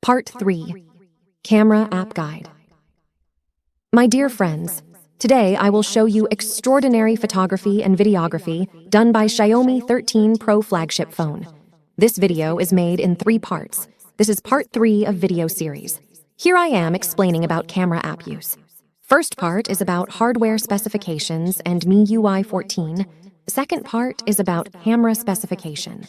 Part 3. Camera App Guide. My dear friends, today I will show you extraordinary photography and videography done by Xiaomi 13 Pro flagship phone. This video is made in 3 parts. This is part 3 of video series. Here I am explaining about camera app use. First part is about hardware specifications and MIUI 14. Second part is about camera specification.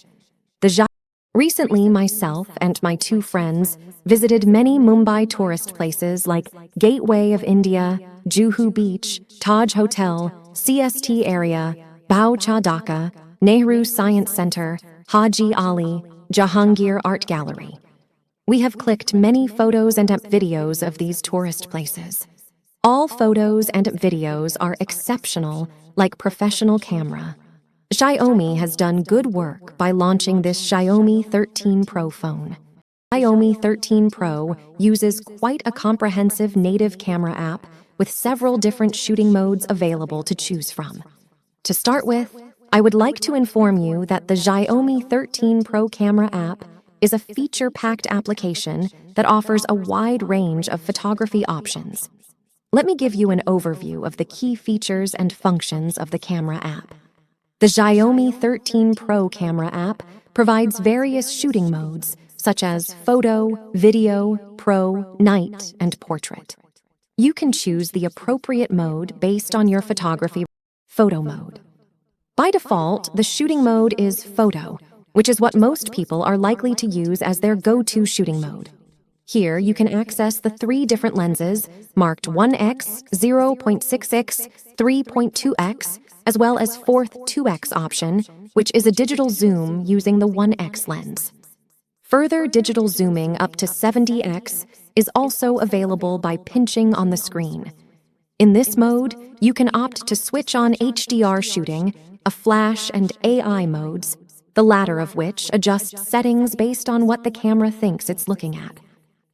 Recently, myself and my 2 friends visited many Mumbai tourist places like Gateway of India, Juhu Beach, Taj Hotel, CST area, Bao Cha Dhaka, Nehru Science Center, Haji Ali, Jahangir Art Gallery. We have clicked many photos and videos of these tourist places. All photos and videos are exceptional, like professional camera. Xiaomi has done good work by launching this Xiaomi 13 Pro phone. Xiaomi 13 Pro uses quite a comprehensive native camera app with several different shooting modes available to choose from. To start with, I would like to inform you that the Xiaomi 13 Pro camera app is a feature-packed application that offers a wide range of photography options. Let me give you an overview of the key features and functions of the camera app. The Xiaomi 13 Pro camera app provides various shooting modes, such as photo, video, pro, night, and portrait. You can choose the appropriate mode based on your photography. Photo mode. By default, the shooting mode is photo, which is what most people are likely to use as their go-to shooting mode. Here, you can access the 3 different lenses, marked 1x, 0.6x, 3.2x, as well as 4th 2x option, which is a digital zoom using the 1x lens. Further digital zooming up to 70x is also available by pinching on the screen. In this mode, you can opt to switch on HDR shooting, a flash and AI modes, the latter of which adjusts settings based on what the camera thinks it's looking at.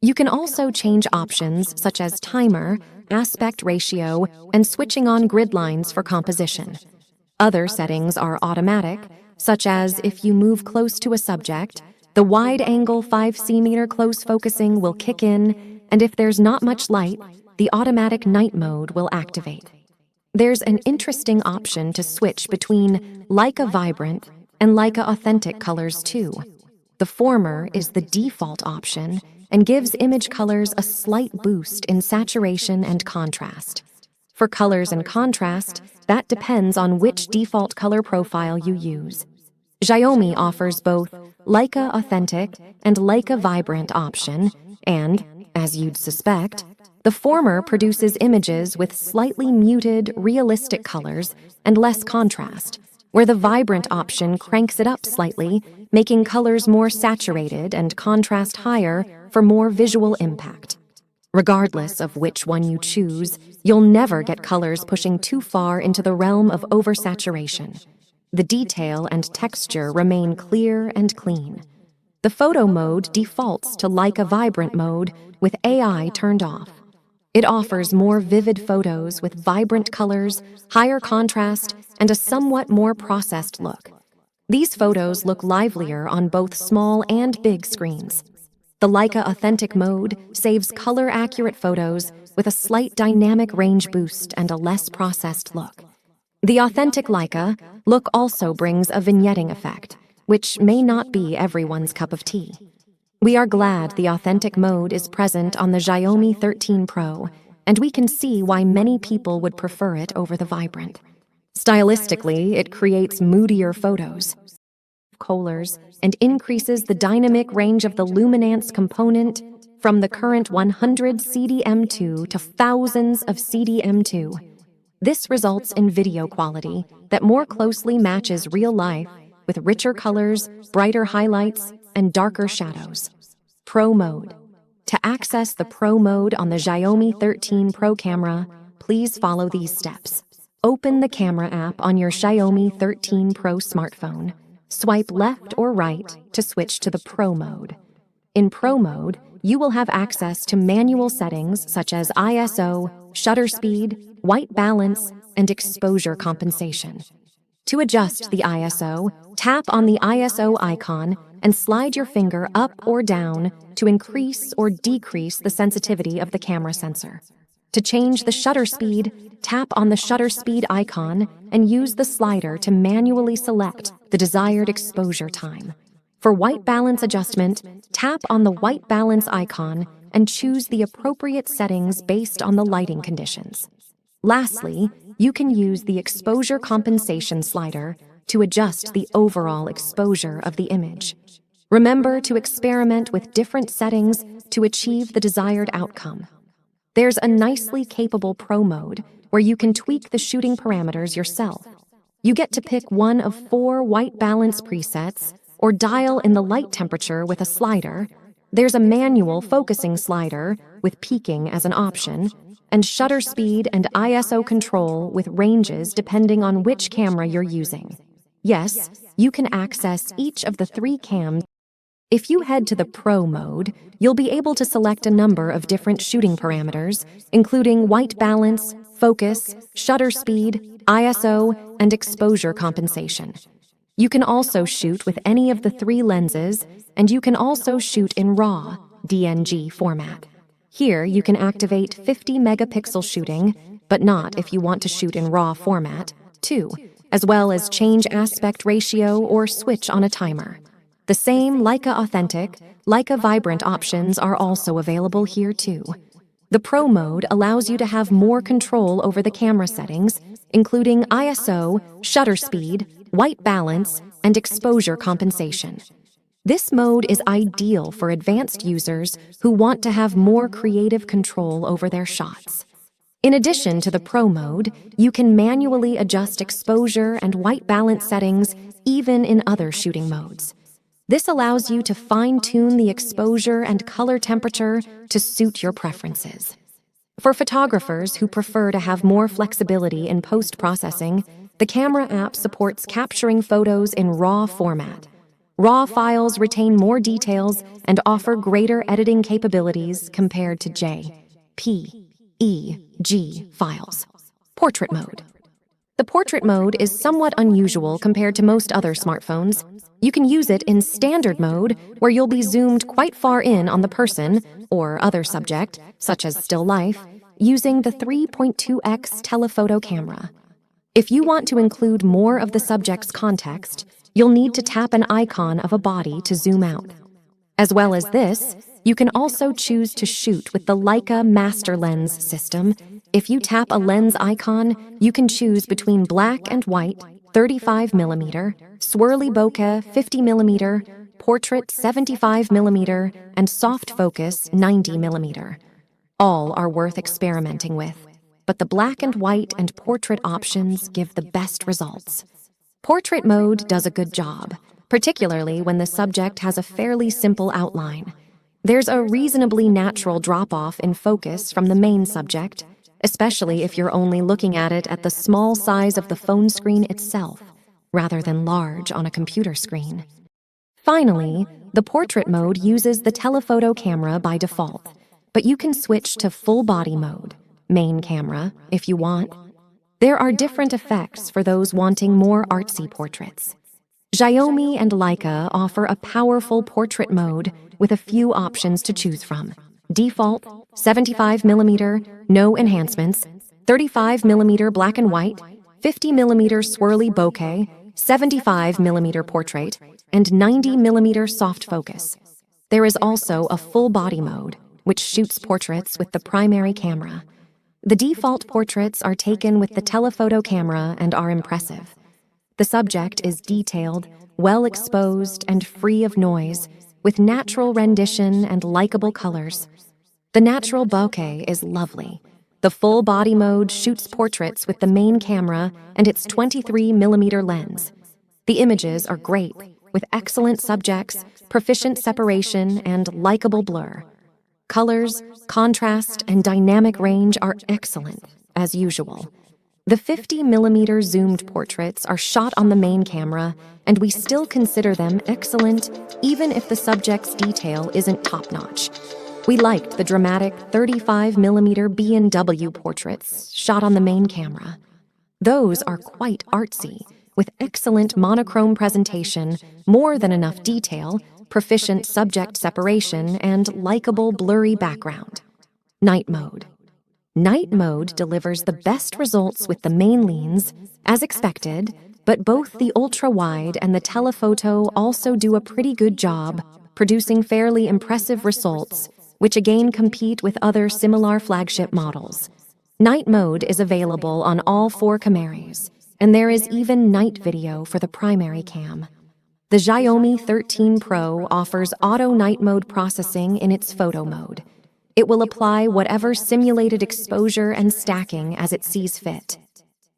You can also change options such as timer, aspect ratio, and switching on grid lines for composition. Other settings are automatic, such as if you move close to a subject, the wide-angle 5 cm close focusing will kick in, and if there's not much light, the automatic night mode will activate. There's an interesting option to switch between Leica Vibrant and Leica Authentic colors too. The former is the default option and gives image colors a slight boost in saturation and contrast. For colors and contrast, that depends on which default color profile you use. Xiaomi offers both Leica Authentic and Leica Vibrant option, and, as you'd suspect, the former produces images with slightly muted, realistic colors and less contrast, where the Vibrant option cranks it up slightly, making colors more saturated and contrast higher for more visual impact. Regardless of which one you choose, you'll never get colors pushing too far into the realm of oversaturation. The detail and texture remain clear and clean. The photo mode defaults to Leica Vibrant mode with AI turned off. It offers more vivid photos with vibrant colors, higher contrast, and a somewhat more processed look. These photos look livelier on both small and big screens. The Leica Authentic mode saves color-accurate photos with a slight dynamic range boost and a less processed look. The Authentic Leica look also brings a vignetting effect, which may not be everyone's cup of tea. We are glad the Authentic mode is present on the Xiaomi 13 Pro, and we can see why many people would prefer it over the Vibrant. Stylistically, it creates moodier photos, colors, and increases the dynamic range of the luminance component from the current 100 CDM2 to thousands of CDM2. This results in video quality that more closely matches real life with richer colors, brighter highlights, and darker shadows. Pro mode. To access the Pro mode on the Xiaomi 13 Pro camera, please follow these steps. Open the camera app on your Xiaomi 13 Pro smartphone. Swipe left or right to switch to the Pro mode. In Pro mode, you will have access to manual settings such as ISO, shutter speed, white balance, and exposure compensation. To adjust the ISO, tap on the ISO icon and slide your finger up or down to increase or decrease the sensitivity of the camera sensor. To change the shutter speed, tap on the shutter speed icon and use the slider to manually select the desired exposure time. For white balance adjustment, tap on the white balance icon and choose the appropriate settings based on the lighting conditions. Lastly, you can use the exposure compensation slider to adjust the overall exposure of the image. Remember to experiment with different settings to achieve the desired outcome. There's a nicely capable Pro mode where you can tweak the shooting parameters yourself. You get to pick one of 4 white balance presets or dial in the light temperature with a slider. There's a manual focusing slider with peaking as an option, and shutter speed and ISO control with ranges depending on which camera you're using. Yes, you can access each of the 3 cams. If you head to the Pro mode, you'll be able to select a number of different shooting parameters, including white balance, focus, shutter speed, ISO, and exposure compensation. You can also shoot with any of the 3 lenses, and you can also shoot in RAW, DNG format. Here, you can activate 50 megapixel shooting, but not if you want to shoot in RAW format, too, as well as change aspect ratio or switch on a timer. The same Leica Authentic, Leica Vibrant options are also available here too. The Pro mode allows you to have more control over the camera settings, including ISO, shutter speed, white balance, and exposure compensation. This mode is ideal for advanced users who want to have more creative control over their shots. In addition to the Pro mode, you can manually adjust exposure and white balance settings even in other shooting modes. This allows you to fine-tune the exposure and color temperature to suit your preferences. For photographers who prefer to have more flexibility in post-processing, the camera app supports capturing photos in RAW format. RAW files retain more details and offer greater editing capabilities compared to JPEG files. Portrait mode. The portrait mode is somewhat unusual compared to most other smartphones. You can use it in standard mode, where you'll be zoomed quite far in on the person or other subject, such as still life, using the 3.2x telephoto camera. If you want to include more of the subject's context, you'll need to tap an icon of a body to zoom out. As well as this, you can also choose to shoot with the Leica Master Lens system. If you tap a lens icon, you can choose between black and white, 35mm, swirly bokeh 50mm, portrait 75mm, and soft focus 90mm. All are worth experimenting with, but the black and white and portrait options give the best results. Portrait mode does a good job, particularly when the subject has a fairly simple outline. There's a reasonably natural drop-off in focus from the main subject, especially if you're only looking at it at the small size of the phone screen itself, rather than large on a computer screen. Finally, the portrait mode uses the telephoto camera by default, but you can switch to full body mode, main camera, if you want. There are different effects for those wanting more artsy portraits. Xiaomi and Leica offer a powerful portrait mode with a few options to choose from. Default, 75mm, no enhancements, 35mm black and white, 50mm swirly bokeh, 75mm portrait, and 90mm soft focus. There is also a full body mode, which shoots portraits with the primary camera. The default portraits are taken with the telephoto camera and are impressive. The subject is detailed, well exposed, and free of noise, with natural rendition and likable colors. The natural bokeh is lovely. The full body mode shoots portraits with the main camera and its 23mm lens. The images are great, with excellent subjects, proficient separation, and likable blur. Colors, contrast, and dynamic range are excellent, as usual. The 50mm zoomed portraits are shot on the main camera, and we still consider them excellent even if the subject's detail isn't top-notch. We liked the dramatic 35mm B&W portraits shot on the main camera. Those are quite artsy, with excellent monochrome presentation, more than enough detail, proficient subject separation, and likable blurry background. Night mode. Night mode delivers the best results with the main lens, as expected, but both the ultra-wide and the telephoto also do a pretty good job, producing fairly impressive results, which again compete with other similar flagship models. Night mode is available on all 4 cameras, and there is even night video for the primary cam. The Xiaomi 13 Pro offers auto night mode processing in its photo mode. It will apply whatever simulated exposure and stacking as it sees fit.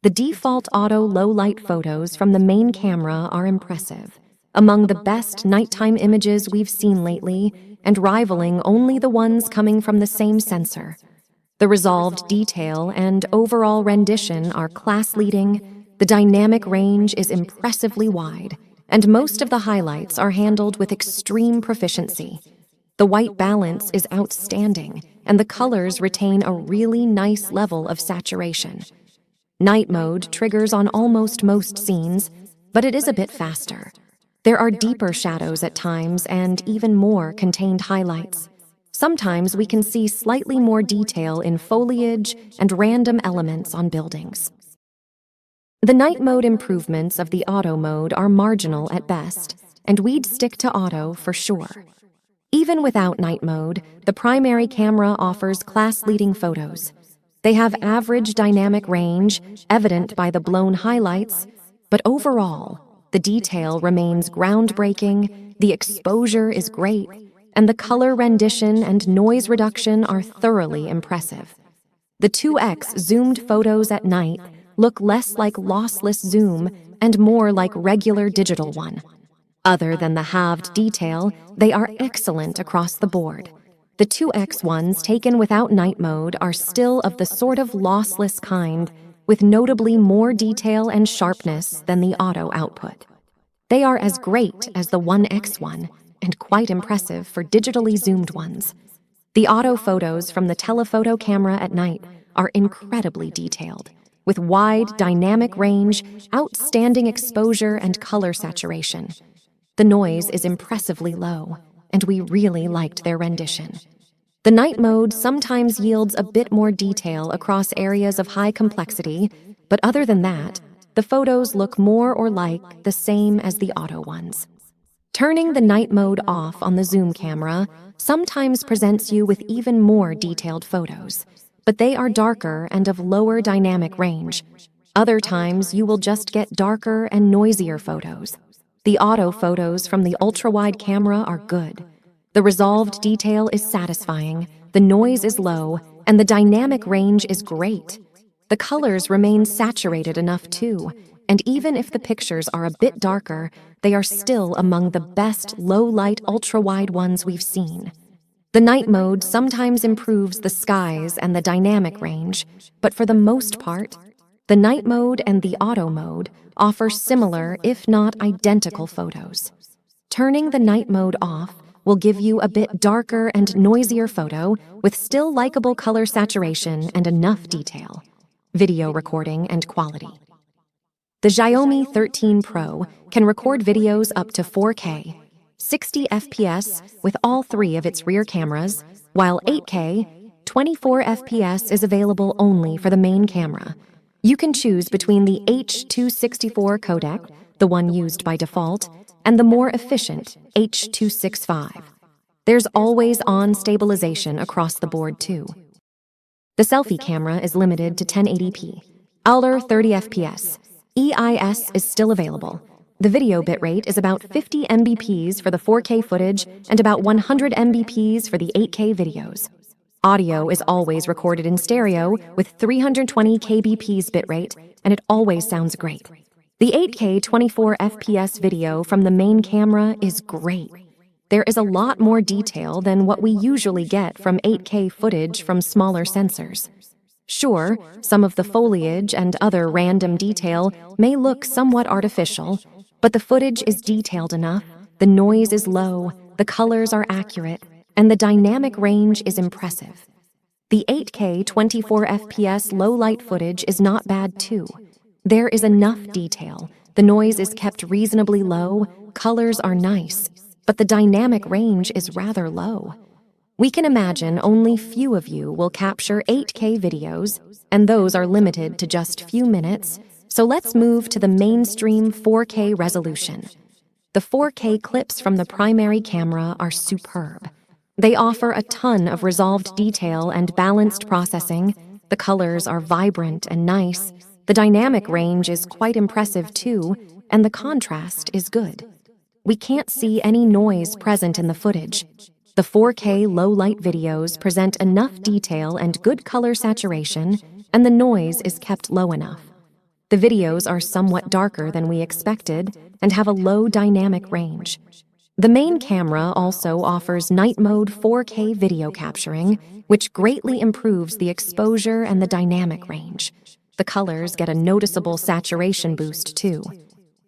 The default auto low-light photos from the main camera are impressive, among the best nighttime images we've seen lately, and rivaling only the ones coming from the same sensor. The resolved detail and overall rendition are class-leading, the dynamic range is impressively wide, and most of the highlights are handled with extreme proficiency. The white balance is outstanding, and the colors retain a really nice level of saturation. Night mode triggers on almost most scenes, but it is a bit faster. There are deeper shadows at times and even more contained highlights. Sometimes we can see slightly more detail in foliage and random elements on buildings. The night mode improvements of the auto mode are marginal at best, and we'd stick to auto for sure. Even without night mode, the primary camera offers class-leading photos. They have average dynamic range, evident by the blown highlights, but overall, the detail remains groundbreaking, the exposure is great, and the color rendition and noise reduction are thoroughly impressive. The 2x zoomed photos at night look less like lossless zoom and more like regular digital one. Other than the halved detail, they are excellent across the board. The 2x ones taken without night mode are still of the sort of lossless kind, with notably more detail and sharpness than the auto output. They are as great as the 1x one, and quite impressive for digitally zoomed ones. The auto photos from the telephoto camera at night are incredibly detailed, with wide dynamic range, outstanding exposure, and color saturation. The noise is impressively low, and we really liked their rendition. The night mode sometimes yields a bit more detail across areas of high complexity, but other than that, the photos look more or like the same as the auto ones. Turning the night mode off on the zoom camera sometimes presents you with even more detailed photos, but they are darker and of lower dynamic range. Other times you will just get darker and noisier photos. The auto photos from the ultra-wide camera are good. The resolved detail is satisfying, the noise is low, and the dynamic range is great. The colors remain saturated enough too, and even if the pictures are a bit darker, they are still among the best low-light ultra-wide ones we've seen. The night mode sometimes improves the skies and the dynamic range, but for the most part, the night mode and the auto mode offer similar, if not identical, photos. Turning the night mode off will give you a bit darker and noisier photo with still likable color saturation and enough detail, video recording, and quality. The Xiaomi 13 Pro can record videos up to 4K, 60 FPS with all 3 of its rear cameras, while 8K, 24 FPS is available only for the main camera. You can choose between the H.264 codec, the one used by default, and the more efficient H.265. There's always-on stabilization across the board too. The selfie camera is limited to 1080p, ULR 30 FPS. EIS is still available. The video bitrate is about 50 Mbps for the 4K footage and about 100 Mbps for the 8K videos. Audio is always recorded in stereo with 320 kbps bitrate, and it always sounds great. The 8K 24 FPS video from the main camera is great. There is a lot more detail than what we usually get from 8K footage from smaller sensors. Sure, some of the foliage and other random detail may look somewhat artificial, but the footage is detailed enough, the noise is low, the colors are accurate, and the dynamic range is impressive. The 8K 24 FPS low-light footage is not bad too. There is enough detail, The noise is kept reasonably low, colors are nice, but the dynamic range is rather low. We can imagine only few of you will capture 8K videos, and those are limited to just few minutes, so let's move to the mainstream 4K resolution. The 4K clips from the primary camera are superb. They offer a ton of resolved detail and balanced processing. The colors are vibrant and nice. The dynamic range is quite impressive too, and the contrast is good. We can't see any noise present in the footage. The 4K low-light videos present enough detail and good color saturation, and the noise is kept low enough. The videos are somewhat darker than we expected and have a low dynamic range. The main camera also offers night mode 4K video capturing, which greatly improves the exposure and the dynamic range. The colors get a noticeable saturation boost too.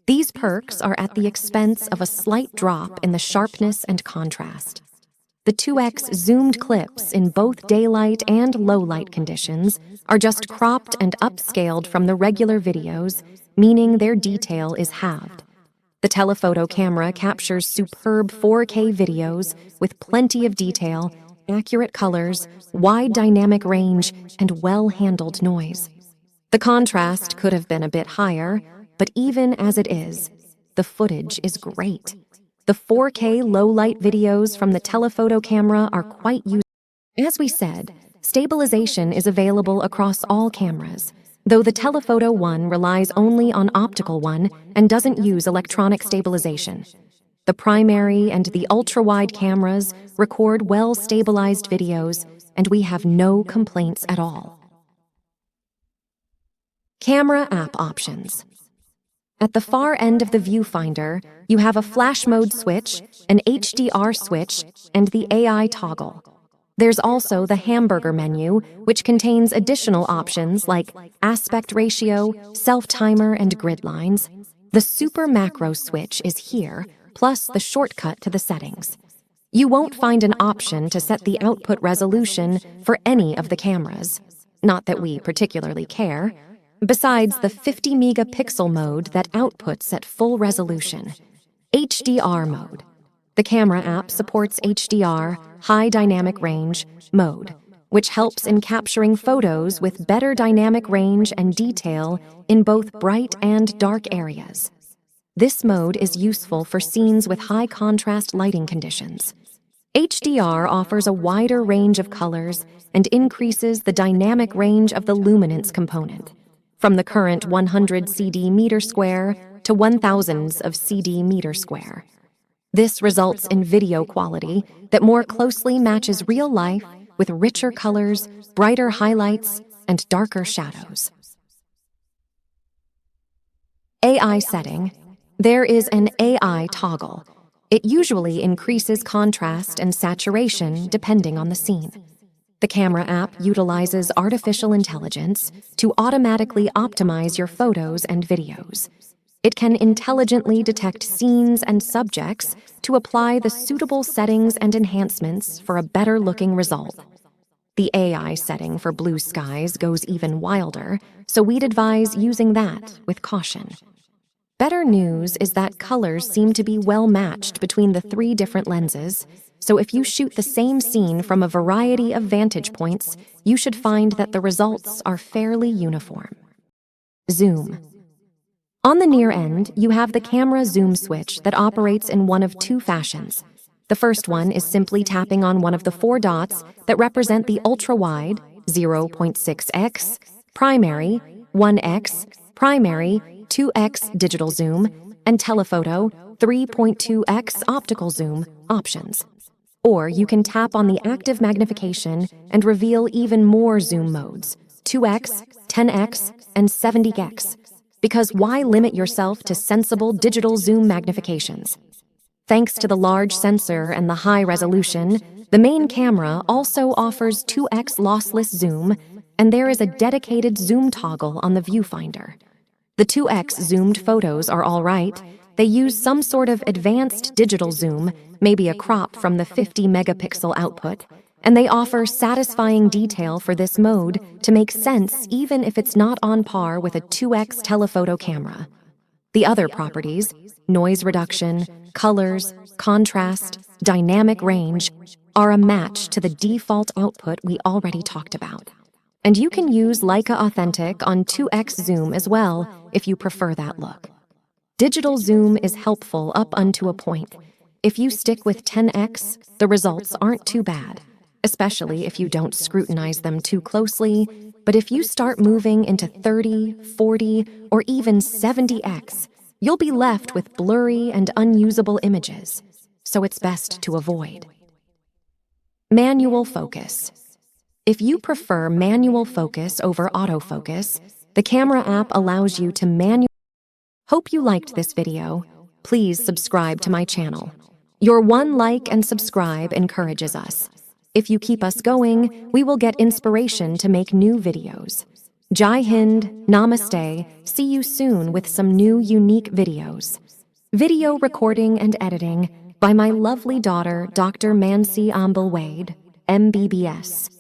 These perks are at the expense of a slight drop in the sharpness and contrast. The 2x zoomed clips in both daylight and low-light conditions are just cropped and upscaled from the regular videos, meaning their detail is halved. The telephoto camera captures superb 4K videos with plenty of detail, accurate colors, wide dynamic range, and well-handled noise. The contrast could have been a bit higher, but even as it is, the footage is great. The 4K low-light videos from the telephoto camera are quite useful. As we said, stabilization is available across all cameras, though the telephoto one relies only on optical one and doesn't use electronic stabilization. The primary and the ultra-wide cameras record well-stabilized videos, and we have no complaints at all. Camera app options. At the far end of the viewfinder, you have a flash mode switch, an HDR switch, and the AI toggle. There's also the hamburger menu, which contains additional options like aspect ratio, self-timer, and grid lines. The super macro switch is here, plus the shortcut to the settings. You won't find an option to set the output resolution for any of the cameras. Not that we particularly care. Besides the 50 megapixel mode that outputs at full resolution. HDR mode. The camera app supports HDR, high dynamic range, mode, which helps in capturing photos with better dynamic range and detail in both bright and dark areas. This mode is useful for scenes with high contrast lighting conditions. HDR offers a wider range of colors and increases the dynamic range of the luminance component, from the current 100 CD meter square to 1000s of CD meter square. This results in video quality that more closely matches real life with richer colors, brighter highlights, and darker shadows. AI setting. There is an AI toggle. It usually increases contrast and saturation depending on the scene. The camera app utilizes artificial intelligence to automatically optimize your photos and videos. It can intelligently detect scenes and subjects to apply the suitable settings and enhancements for a better-looking result. The AI setting for blue skies goes even wilder, so we'd advise using that with caution. Better news is that colors seem to be well matched between the 3 different lenses, so if you shoot the same scene from a variety of vantage points, you should find that the results are fairly uniform. Zoom. On the near end, you have the camera zoom switch that operates in one of 2 fashions. The first one is simply tapping on one of the 4 dots that represent the ultra-wide, 0.6x, primary, 1x, primary, 2x digital zoom, and telephoto, 3.2x optical zoom options. Or you can tap on the active magnification and reveal even more zoom modes, 2x, 10x, and 70x. Because why limit yourself to sensible digital zoom magnifications? Thanks to the large sensor and the high resolution, the main camera also offers 2x lossless zoom, and there is a dedicated zoom toggle on the viewfinder. The 2x zoomed photos are all right. They use some sort of advanced digital zoom, maybe a crop from the 50 megapixel output, and they offer satisfying detail for this mode to make sense even if it's not on par with a 2x telephoto camera. The other properties, noise reduction, colors, contrast, dynamic range, are a match to the default output we already talked about. And you can use Leica Authentic on 2x zoom as well if you prefer that look. Digital zoom is helpful up unto a point. If you stick with 10x, the results aren't too bad, especially if you don't scrutinize them too closely. But if you start moving into 30, 40, or even 70x, you'll be left with blurry and unusable images, so it's best to avoid. Manual focus. If you prefer manual focus over autofocus, the camera app allows you to manually. Hope you liked this video. Please subscribe to my channel. Your one like and subscribe encourages us. If you keep us going, we will get inspiration to make new videos. Jai Hind, Namaste, see you soon with some new unique videos. Video recording and editing by my lovely daughter, Dr. Mansi Ambal Wade, MBBS.